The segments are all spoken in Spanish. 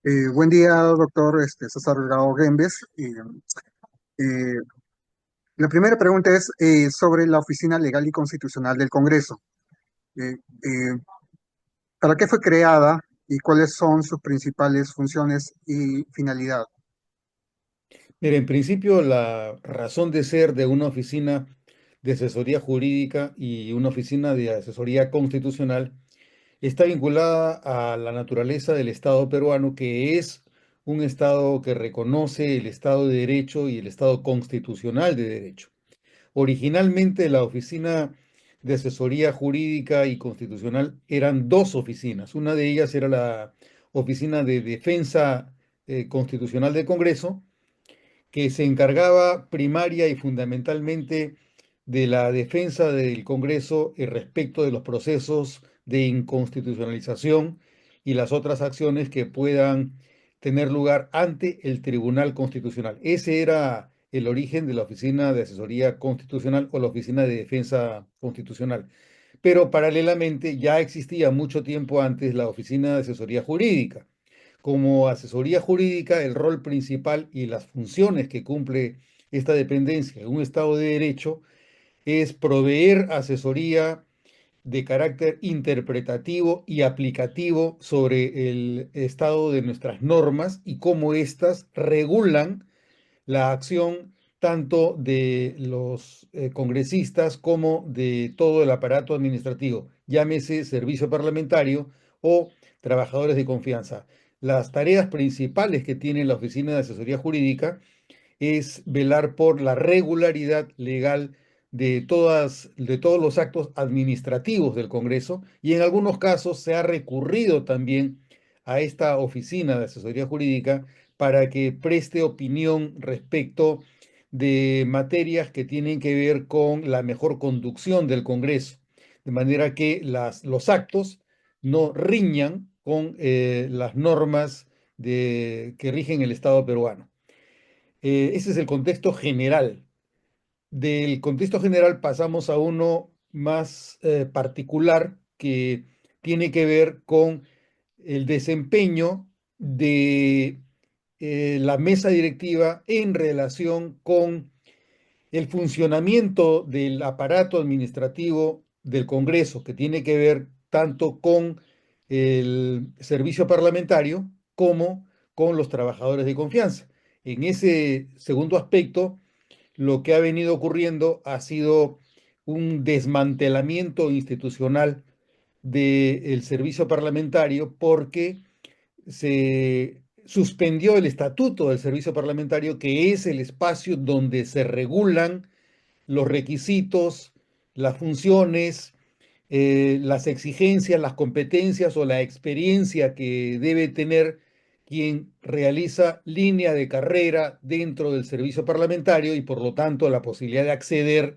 Buen día, doctor César Delgado Gembes. Eh, la primera pregunta es sobre la Oficina Legal y Constitucional del Congreso. Eh, eh, ¿Para qué fue creada y cuáles son sus principales funciones y finalidad? Mira, en principio la razón de ser de una oficina de asesoría jurídica y una oficina de asesoría constitucional está vinculada a la naturaleza del Estado peruano, que es un Estado que reconoce el Estado de Derecho y el Estado constitucional de Derecho. Originalmente la oficina de asesoría jurídica y constitucional eran dos oficinas. Una de ellas era la Oficina de Defensa Constitucional del Congreso, que se encargaba primaria y fundamentalmente de la defensa del Congreso respecto de los procesos de inconstitucionalización y las otras acciones que puedan tener lugar ante el Tribunal Constitucional. Ese era el origen de la Oficina de Asesoría Constitucional o la Oficina de Defensa Constitucional. Pero paralelamente ya existía mucho tiempo antes la Oficina de Asesoría Jurídica. Como asesoría jurídica, el rol principal y las funciones que cumple esta dependencia en un Estado de Derecho es proveer asesoría de carácter interpretativo y aplicativo sobre el estado de nuestras normas y cómo éstas regulan la acción tanto de los congresistas como de todo el aparato administrativo, llámese servicio parlamentario o trabajadores de confianza. Las tareas principales que tiene la Oficina de Asesoría Jurídica es velar por la regularidad legal de todos los actos administrativos del Congreso, y en algunos casos se ha recurrido también a esta oficina de asesoría jurídica para que preste opinión respecto de materias que tienen que ver con la mejor conducción del Congreso, de manera que los actos no riñan con las normas que rigen el Estado peruano. Ese es el contexto general. Del contexto general pasamos a uno más particular, que tiene que ver con el desempeño de la mesa directiva en relación con el funcionamiento del aparato administrativo del Congreso, que tiene que ver tanto con el servicio parlamentario como con los trabajadores de confianza. En ese segundo aspecto, lo que ha venido ocurriendo ha sido un desmantelamiento institucional del servicio parlamentario, porque se suspendió el estatuto del servicio parlamentario, que es el espacio donde se regulan los requisitos, las funciones, las exigencias, las competencias o la experiencia que debe tener quien realiza línea de carrera dentro del servicio parlamentario, y por lo tanto la posibilidad de acceder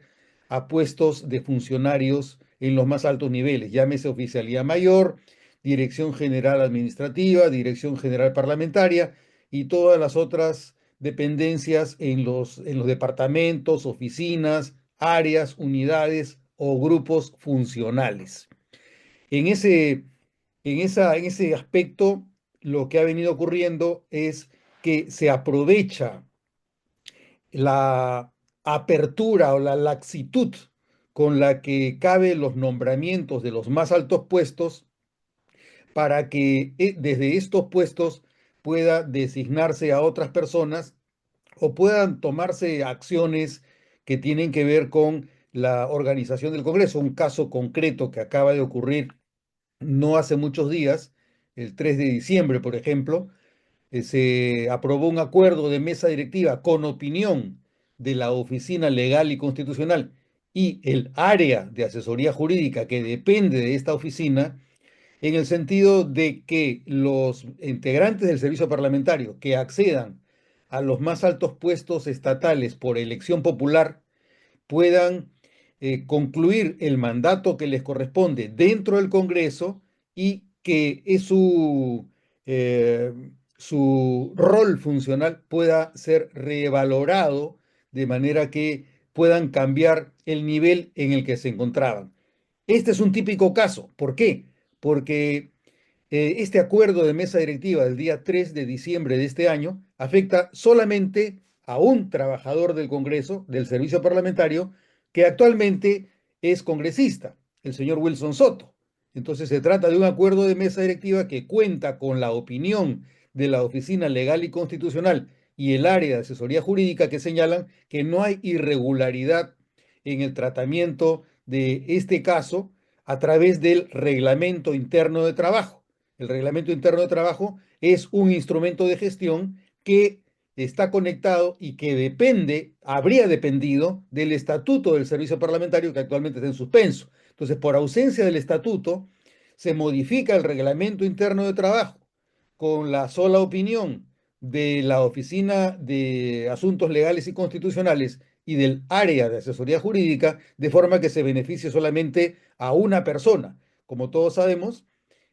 a puestos de funcionarios en los más altos niveles, llámese oficialía mayor, dirección general administrativa, dirección general parlamentaria y todas las otras dependencias en los departamentos, oficinas, áreas, unidades o grupos funcionales. En ese aspecto, lo que ha venido ocurriendo es que se aprovecha la apertura o la laxitud con la que caben los nombramientos de los más altos puestos, para que desde estos puestos pueda designarse a otras personas o puedan tomarse acciones que tienen que ver con la organización del Congreso. Un caso concreto que acaba de ocurrir no hace muchos días, el 3 de diciembre, por ejemplo, se aprobó un acuerdo de mesa directiva con opinión de la Oficina Legal y Constitucional y el área de asesoría jurídica que depende de esta oficina, en el sentido de que los integrantes del servicio parlamentario que accedan a los más altos puestos estatales por elección popular puedan concluir el mandato que les corresponde dentro del Congreso, y que eh, su rol funcional pueda ser revalorado de manera que puedan cambiar el nivel en el que se encontraban. Este es un típico caso. ¿Por qué? Porque este acuerdo de mesa directiva del día 3 de diciembre de este año afecta solamente a un trabajador del Congreso, del servicio parlamentario, que actualmente es congresista, el señor Wilson Soto. Entonces se trata de un acuerdo de mesa directiva que cuenta con la opinión de la Oficina Legal y Constitucional y el área de asesoría jurídica, que señalan que no hay irregularidad en el tratamiento de este caso a través del reglamento interno de trabajo. El reglamento interno de trabajo es un instrumento de gestión que está conectado y que depende, habría dependido del estatuto del servicio parlamentario, que actualmente está en suspenso. Entonces, por ausencia del estatuto, se modifica el reglamento interno de trabajo con la sola opinión de la Oficina de Asuntos Legales y Constitucionales y del área de asesoría jurídica, de forma que se beneficie solamente a una persona. Como todos sabemos,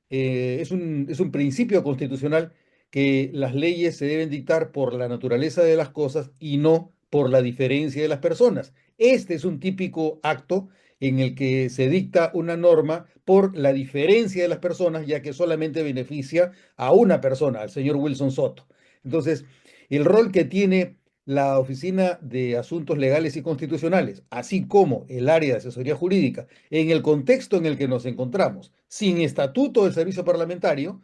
es un principio constitucional que las leyes se deben dictar por la naturaleza de las cosas y no por la diferencia de las personas. Este es un típico acto en el que se dicta una norma por la diferencia de las personas, ya que solamente beneficia a una persona, al señor Wilson Soto. Entonces, el rol que tiene la Oficina de Asuntos Legales y Constitucionales, así como el área de asesoría jurídica, en el contexto en el que nos encontramos, sin estatuto del servicio parlamentario,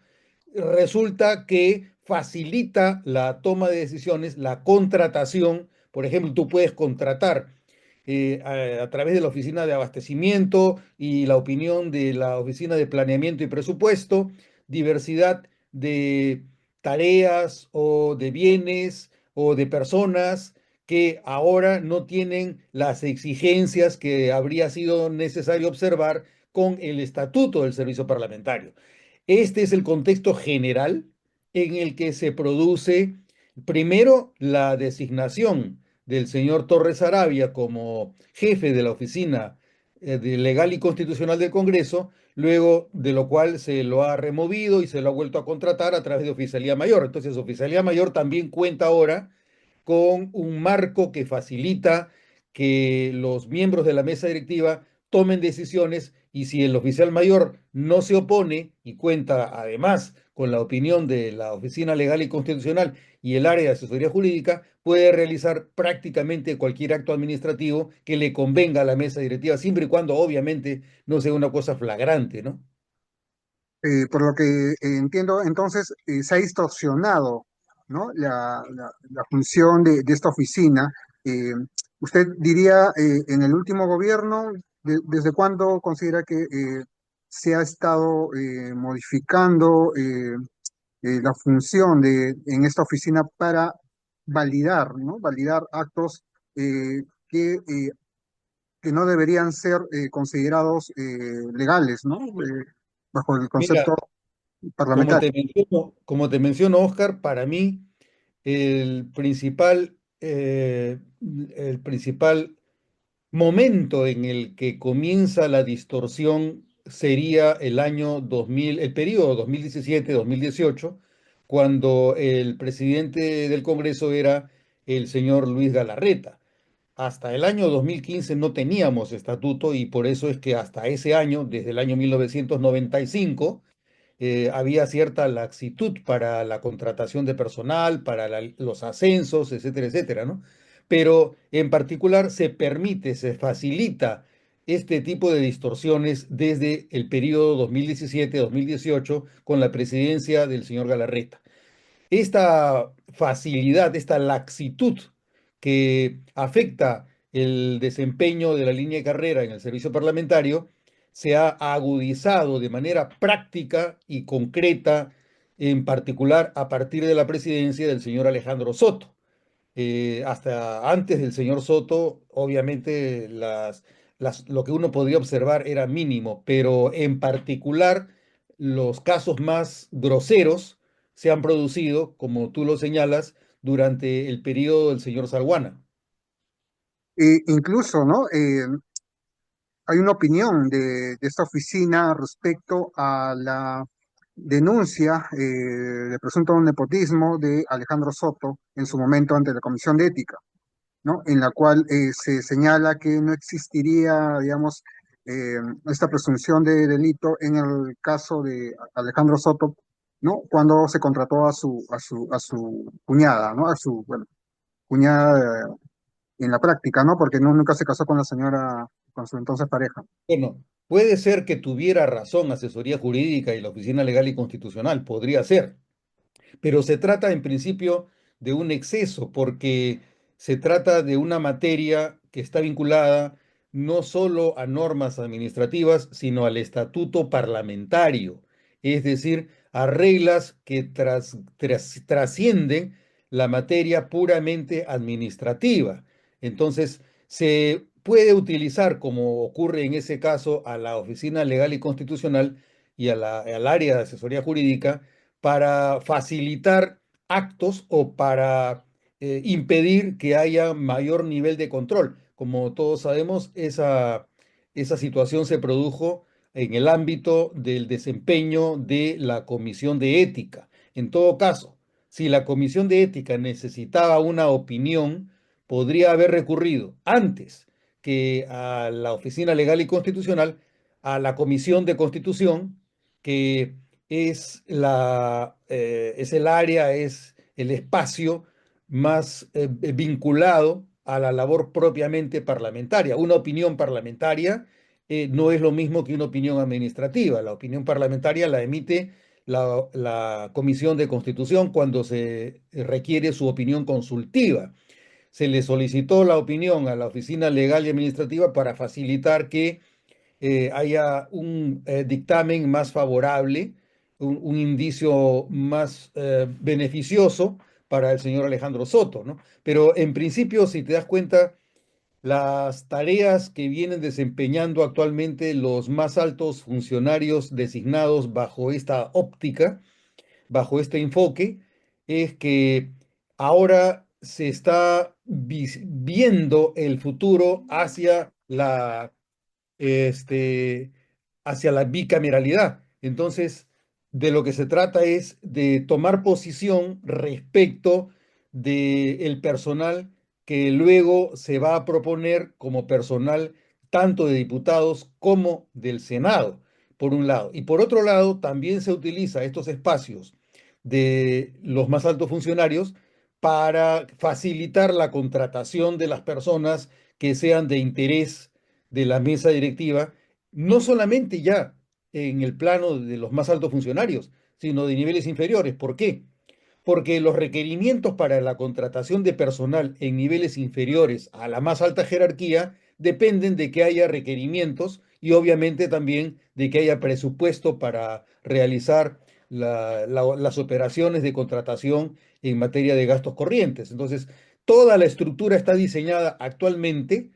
resulta que facilita la toma de decisiones, la contratación. Por ejemplo, tú puedes contratar a través de la oficina de abastecimiento y la opinión de la oficina de planeamiento y presupuesto, diversidad de tareas o de bienes o de personas que ahora no tienen las exigencias que habría sido necesario observar con el estatuto del servicio parlamentario. Este es el contexto general en el que se produce primero la designación del señor Torres Arabia como jefe de la Oficina de Legal y Constitucional del Congreso, luego de lo cual se lo ha removido y se lo ha vuelto a contratar a través de Oficialía Mayor. Entonces, Oficialía Mayor también cuenta ahora con un marco que facilita que los miembros de la mesa directiva tomen decisiones, y si el oficial mayor no se opone y cuenta además con la opinión de la Oficina Legal y Constitucional y el área de asesoría jurídica, puede realizar prácticamente cualquier acto administrativo que le convenga a la mesa directiva, siempre y cuando obviamente no sea una cosa flagrante, ¿no? Por lo que entiendo, entonces se ha distorsionado, ¿no? La función de esta oficina. Eh, ¿Usted diría en el último gobierno, desde cuándo considera que se ha estado modificando la función en esta oficina para validar, ¿no? Validar actos eh, que, eh, que no deberían ser considerados legales, ¿no? Bajo el Mira, concepto parlamentario. como te menciono, Oscar, para mí el principal momento en el que comienza la distorsión sería el año 2000, el periodo 2017-2018, cuando el presidente del Congreso era el señor Luis Galarreta. Hasta el año 2015 no teníamos estatuto, y por eso es que hasta ese año, desde el año 1995, había cierta laxitud para la contratación de personal, para los ascensos, etcétera, etcétera, ¿no? Pero en particular se permite, se facilita este tipo de distorsiones desde el periodo 2017-2018 con la presidencia del señor Galarreta. Esta facilidad, esta laxitud que afecta el desempeño de la línea de carrera en el servicio parlamentario se ha agudizado de manera práctica y concreta, en particular a partir de la presidencia del señor Alejandro Soto. Hasta antes del señor Soto, obviamente lo que uno podría observar era mínimo, pero en particular los casos más groseros se han producido, como tú lo señalas, durante el periodo del señor Salguana. Incluso, ¿no? Hay una opinión de esta oficina respecto a la denuncia de presunto nepotismo de Alejandro Soto en su momento ante la Comisión de Ética, ¿no? En la cual se señala que no existiría, digamos, eh, esta presunción de delito en el caso de Alejandro Soto, ¿no? Cuando se contrató a su cuñada, ¿no? A su, bueno, cuñada en la práctica, ¿no? Porque nunca se casó con la señora, con su entonces pareja. Bueno, puede ser que tuviera razón Asesoría Jurídica y la Oficina Legal y Constitucional, podría ser. Pero se trata en principio de un exceso, porque se trata de una materia que está vinculada no solo a normas administrativas, sino al estatuto parlamentario, es decir, a reglas que trascienden la materia puramente administrativa. Entonces, se puede utilizar, como ocurre en ese caso, a la Oficina Legal y Constitucional y al área de asesoría jurídica para facilitar actos o para impedir que haya mayor nivel de control. Como todos sabemos, esa situación se produjo en el ámbito del desempeño de la Comisión de Ética. En todo caso, si la Comisión de Ética necesitaba una opinión, podría haber recurrido antes que a la Oficina Legal y Constitucional, a la Comisión de Constitución, que es el área, es el espacio más vinculado a la labor propiamente parlamentaria. Una opinión parlamentaria no es lo mismo que una opinión administrativa. La opinión parlamentaria la emite la Comisión de Constitución cuando se requiere su opinión consultiva. Se le solicitó la opinión a la Oficina Legal y Administrativa para facilitar que haya un dictamen más favorable, un indicio más beneficioso para el señor Alejandro Soto, ¿no? Pero en principio, si te das cuenta, las tareas que vienen desempeñando actualmente los más altos funcionarios designados bajo esta óptica, bajo este enfoque, es que ahora se está viendo el futuro hacia este, hacia la bicameralidad. Entonces, de lo que se trata es de tomar posición respecto del personal que luego se va a proponer como personal tanto de diputados como del Senado, por un lado. Y por otro lado, también se utiliza estos espacios de los más altos funcionarios para facilitar la contratación de las personas que sean de interés de la mesa directiva, no solamente ya en el plano de los más altos funcionarios, sino de niveles inferiores. ¿Por qué? Porque los requerimientos para la contratación de personal en niveles inferiores a la más alta jerarquía dependen de que haya requerimientos y obviamente también de que haya presupuesto para realizar las operaciones de contratación en materia de gastos corrientes. Entonces, toda la estructura está diseñada actualmente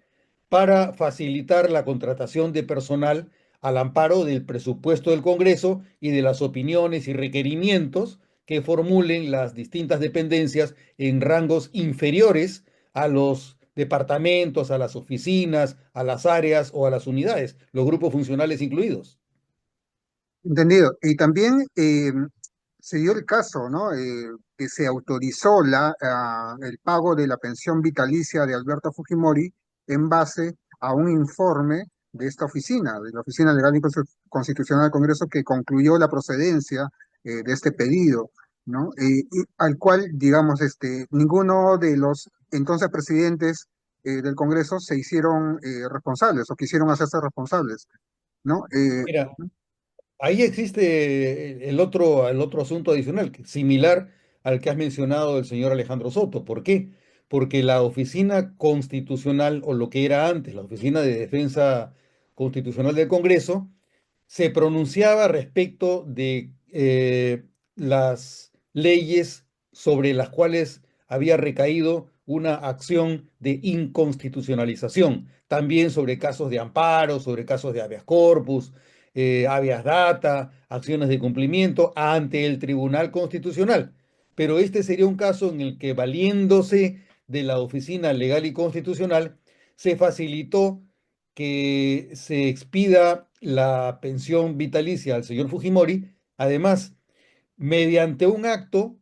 para facilitar la contratación de personal al amparo del presupuesto del Congreso y de las opiniones y requerimientos que formulen las distintas dependencias en rangos inferiores a los departamentos, a las oficinas, a las áreas o a las unidades, los grupos funcionales incluidos. Entendido. Y también se dio el caso, ¿no? Que se autorizó el pago de la pensión vitalicia de Alberto Fujimori en base a un informe de esta oficina, de la Oficina Legal y Constitucional del Congreso, que concluyó la procedencia de este pedido, ¿no? Y al cual, digamos, ninguno de los entonces presidentes del Congreso se hicieron responsables o quisieron hacerse responsables, ¿no? Mira, ahí existe el otro asunto adicional, similar al que has mencionado del señor Alejandro Soto. ¿Por qué? Porque la Oficina Constitucional, o lo que era antes, la Oficina de Defensa Constitucional del Congreso, se pronunciaba respecto de las leyes sobre las cuales había recaído una acción de inconstitucionalización, también sobre casos de amparo, sobre casos de habeas corpus, habeas data, acciones de cumplimiento ante el Tribunal Constitucional. Pero este sería un caso en el que, valiéndose de la Oficina Legal y Constitucional, se facilitó que se expida la pensión vitalicia al señor Fujimori, además, mediante un acto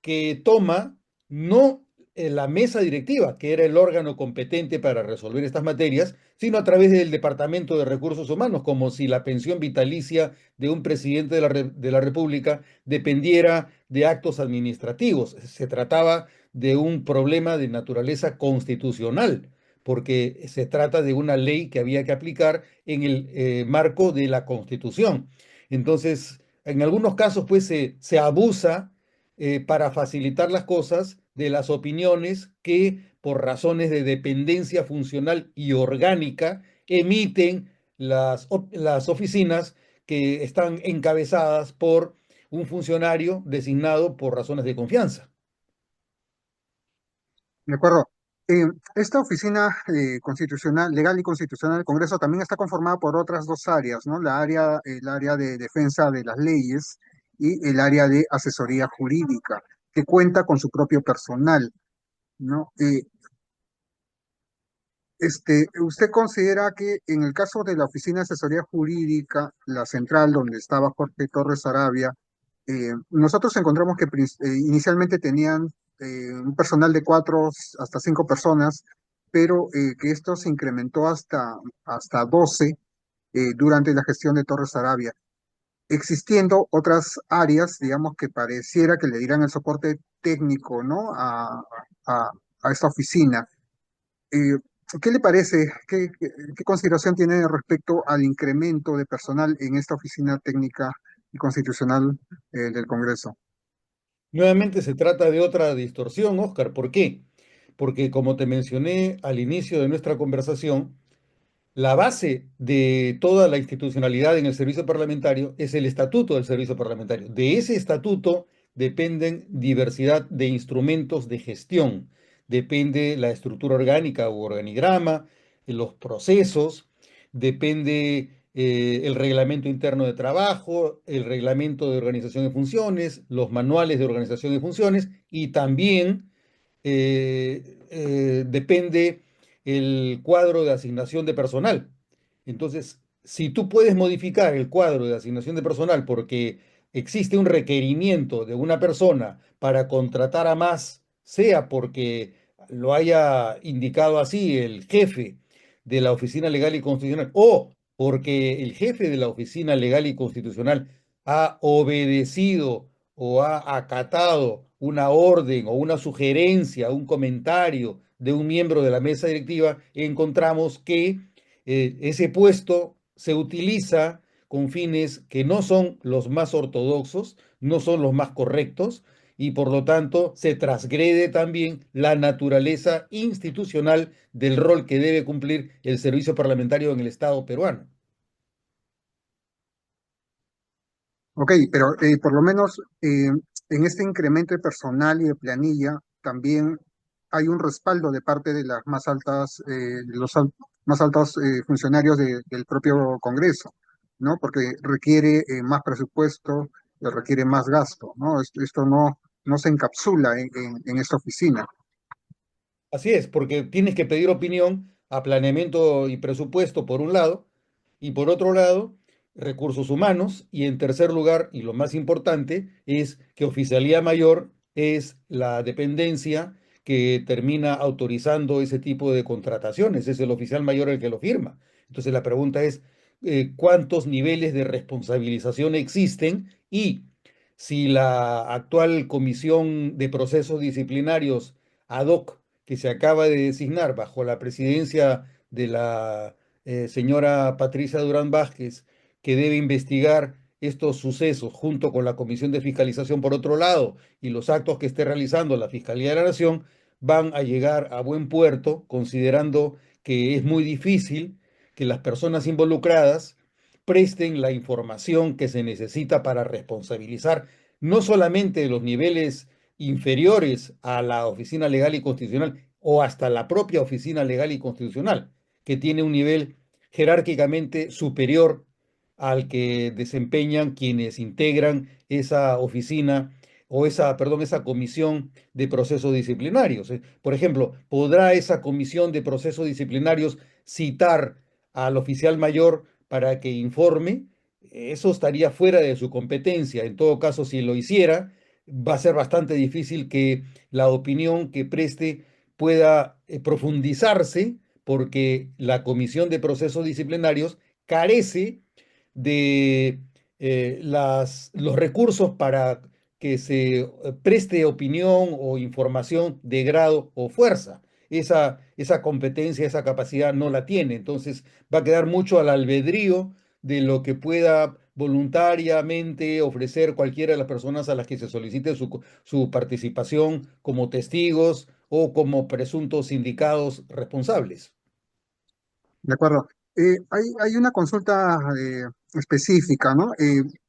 que toma no la mesa directiva, que era el órgano competente para resolver estas materias, sino a través del Departamento de Recursos Humanos, como si la pensión vitalicia de un presidente de la República dependiera de actos administrativos. Se trataba de un problema de naturaleza constitucional, porque se trata de una ley que había que aplicar en el marco de la Constitución. Entonces, en algunos casos, pues se abusa para facilitar las cosas de las opiniones que por razones de dependencia funcional y orgánica emiten las oficinas que están encabezadas por un funcionario designado por razones de confianza. De acuerdo. Esta oficina constitucional, legal y constitucional del Congreso también está conformada por otras dos áreas, ¿no? El área de defensa de las leyes y el área de asesoría jurídica, que cuenta con su propio personal, ¿no? ¿Usted considera que en el caso de la Oficina de Asesoría Jurídica, la central donde estaba Jorge Torres Arabia, nosotros encontramos que inicialmente tenían un personal de 4 hasta 5 personas, pero que esto se incrementó hasta 12 durante la gestión de Torres Arabia, existiendo otras áreas, digamos, que pareciera que le dieran el soporte técnico, ¿no? a, a esta oficina. Eh, ¿Qué le parece? ¿Qué consideración tiene respecto al incremento de personal en esta oficina técnica y constitucional del Congreso? Nuevamente se trata de otra distorsión, Oscar. ¿Por qué? Porque como te mencioné al inicio de nuestra conversación, la base de toda la institucionalidad en el servicio parlamentario es el estatuto del servicio parlamentario. De ese estatuto dependen diversidad de instrumentos de gestión. Depende la estructura orgánica u organigrama, los procesos, depende el reglamento interno de trabajo, el reglamento de organización de funciones, los manuales de organización de funciones y también depende el cuadro de asignación de personal. Entonces, si tú puedes modificar el cuadro de asignación de personal porque existe un requerimiento de una persona para contratar a más, sea porque lo haya indicado así el jefe de la Oficina Legal y Constitucional o porque el jefe de la Oficina Legal y Constitucional ha obedecido o ha acatado una orden o una sugerencia, un comentario de un miembro de la mesa directiva, encontramos que ese puesto se utiliza con fines que no son los más ortodoxos, no son los más correctos, y por lo tanto se transgrede también la naturaleza institucional del rol que debe cumplir el servicio parlamentario en el Estado peruano. Ok, pero por lo menos en este incremento de personal y de planilla también hay un respaldo de parte de las más altas, más altos funcionarios del propio Congreso, ¿no? Porque requiere más presupuesto, requiere más gasto, ¿no? Esto no se encapsula en esta oficina. Así es, porque tienes que pedir opinión a planeamiento y presupuesto por un lado, y por otro lado, recursos humanos, y en tercer lugar, y lo más importante, es que Oficialía Mayor es la dependencia que termina autorizando ese tipo de contrataciones, es el oficial mayor el que lo firma. Entonces la pregunta es, ¿cuántos niveles de responsabilización existen? Y si la actual Comisión de Procesos Disciplinarios ad hoc que se acaba de designar bajo la presidencia de la señora Patricia Durán Vázquez, que debe investigar estos sucesos junto con la Comisión de Fiscalización por otro lado y los actos que esté realizando la Fiscalía de la Nación, van a llegar a buen puerto, considerando que es muy difícil que las personas involucradas presten la información que se necesita para responsabilizar no solamente los niveles inferiores a la Oficina Legal y Constitucional o hasta la propia Oficina Legal y Constitucional, que tiene un nivel jerárquicamente superior al que desempeñan quienes integran esa oficina o esa comisión de procesos disciplinarios. Por ejemplo, ¿podrá esa comisión de procesos disciplinarios citar al oficial mayor para que informe? Eso estaría fuera de su competencia. En todo caso, si lo hiciera, va a ser bastante difícil que la opinión que preste pueda profundizarse porque la Comisión de Procesos Disciplinarios carece de los recursos para que se preste opinión o información de grado o fuerza. Esa competencia, esa capacidad no la tiene. Entonces va a quedar mucho al albedrío de lo que pueda voluntariamente ofrecer cualquiera de las personas a las que se solicite su participación como testigos o como presuntos indicados responsables. De acuerdo. Hay una consulta específica, ¿no?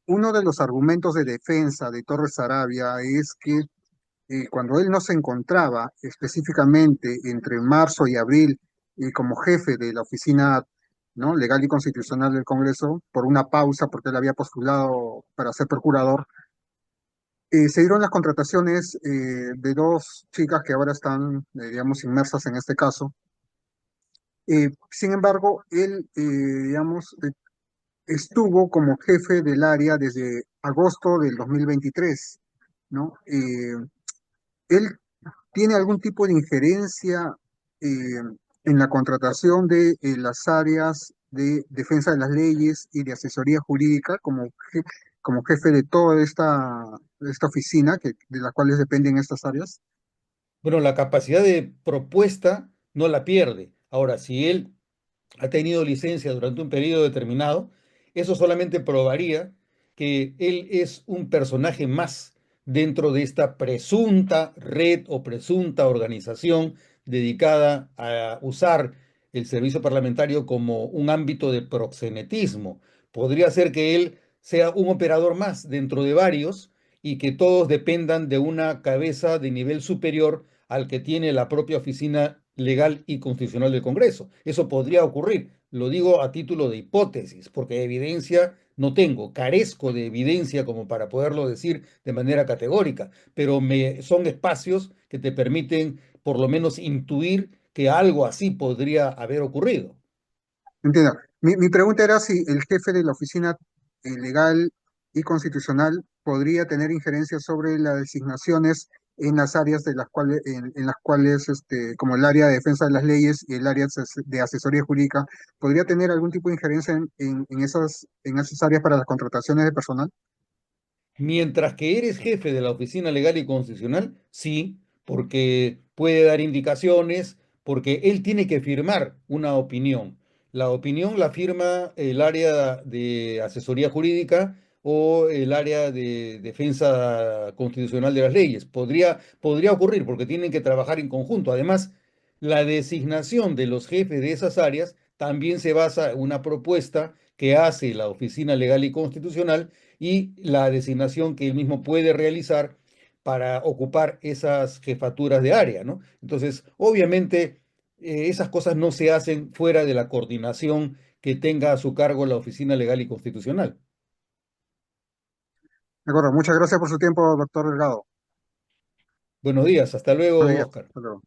Uno de los argumentos de defensa de Torres Sarabia es que cuando él no se encontraba específicamente entre marzo y abril como jefe de la oficina, ¿no?, legal y constitucional del Congreso, por una pausa, porque él había postulado para ser procurador, se dieron las contrataciones de dos chicas que ahora están, digamos, inmersas en este caso. Sin embargo, él, digamos, estuvo como jefe del área desde agosto del 2023, ¿no? Él tiene algún tipo de injerencia eh, en la contratación de las áreas de defensa de las leyes y de asesoría jurídica como jefe de toda esta oficina de las cuales dependen estas áreas. Bueno, la capacidad de propuesta no la pierde. Ahora, si él ha tenido licencia durante un periodo determinado, eso solamente probaría que él es un personaje más dentro de esta presunta red o presunta organización dedicada a usar el servicio parlamentario como un ámbito de proxenetismo. Podría ser que él sea un operador más dentro de varios y que todos dependan de una cabeza de nivel superior al que tiene la propia oficina legal y constitucional del Congreso. Eso podría ocurrir. Lo digo a título de hipótesis, porque evidencia no tengo, carezco de evidencia como para poderlo decir de manera categórica, pero son espacios que te permiten por lo menos intuir que algo así podría haber ocurrido. Entiendo. Mi pregunta era si el jefe de la oficina legal y constitucional podría tener injerencia sobre las designaciones en las áreas en las cuales, como el área de defensa de las leyes y el área de asesoría jurídica, podría tener algún tipo de injerencia en esas áreas para las contrataciones de personal. Mientras que eres jefe de la Oficina Legal y Constitucional, sí, porque puede dar indicaciones, porque él tiene que firmar una opinión. La opinión la firma el área de asesoría jurídica o el área de defensa constitucional de las leyes. Podría ocurrir porque tienen que trabajar en conjunto. Además, la designación de los jefes de esas áreas también se basa en una propuesta que hace la Oficina Legal y Constitucional y la designación que él mismo puede realizar para ocupar esas jefaturas de área, ¿no? Entonces, obviamente, esas cosas no se hacen fuera de la coordinación que tenga a su cargo la Oficina Legal y Constitucional. De acuerdo, muchas gracias por su tiempo, doctor Delgado. Buenos días, hasta Buenos luego, días. Oscar. Hasta luego.